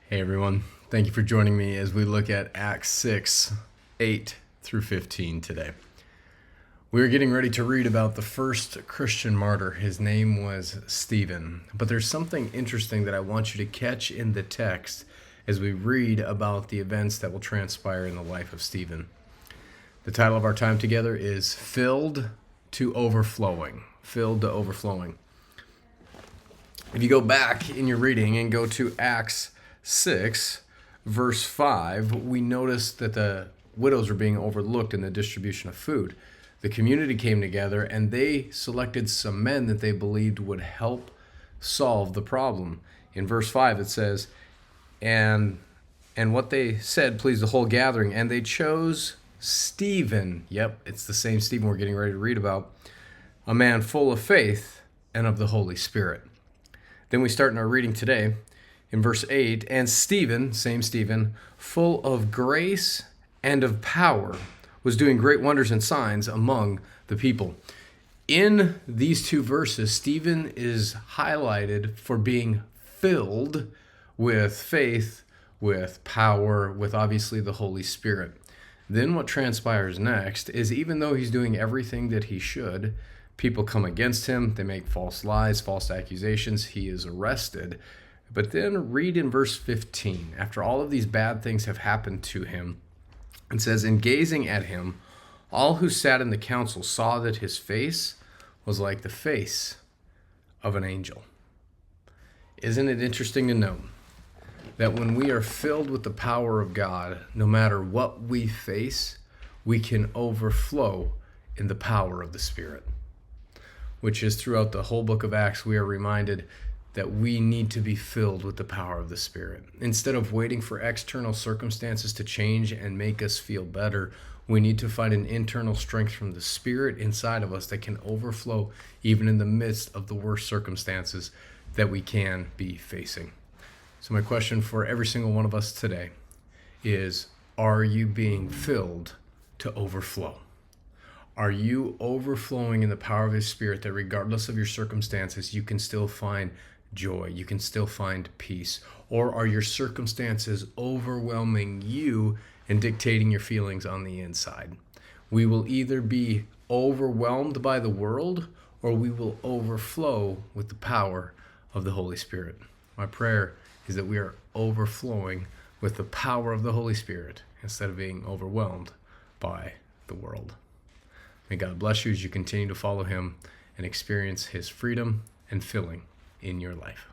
Hey everyone, thank you for joining me as we look at Acts 6, 8 through 15 today. We are getting ready to read about the first Christian martyr. His name was Stephen. But there's something interesting that I want you to catch in the text as we read about the events that will transpire in the life of Stephen. The title of our time together is Filled to Overflowing. Filled to Overflowing. If you go back in your reading and go to Acts 6, verse 5, we notice that the widows are being overlooked in the distribution of food. The community came together and they selected some men that they believed would help solve the problem. In verse 5 it says, and what they said pleased the whole gathering, and they chose Stephen. Yep, it's the same Stephen we're getting ready to read about. A man full of faith and of the Holy Spirit. Then we start in our reading today. In verse 8, and Stephen, same Stephen, full of grace and of power, was doing great wonders and signs among the people. In these two verses, Stephen is highlighted for being filled with faith, with power, with obviously the Holy Spirit. Then what transpires next is, even though he's doing everything that he should, people come against him, they make false lies, false accusations, he is arrested. But then read in verse 15, after all of these bad things have happened to him, it says, in gazing at him, all who sat in the council saw that his face was like the face of an angel. Isn't it interesting to note that when we are filled with the power of God, no matter what we face, we can overflow in the power of the Spirit, which is throughout the whole book of Acts, we are reminded that we need to be filled with the power of the Spirit. Instead of waiting for external circumstances to change and make us feel better, we need to find an internal strength from the Spirit inside of us that can overflow even in the midst of the worst circumstances that we can be facing. So my question for every single one of us today is, are you being filled to overflow? Are you overflowing in the power of His Spirit that regardless of your circumstances, you can still find joy, you can still find peace? Or are your circumstances overwhelming you and dictating your feelings on the inside? We will either be overwhelmed by the world or we will overflow with the power of the Holy Spirit. My prayer is that we are overflowing with the power of the Holy Spirit instead of being overwhelmed by the world. May God bless you as you continue to follow Him and experience His freedom and filling in your life.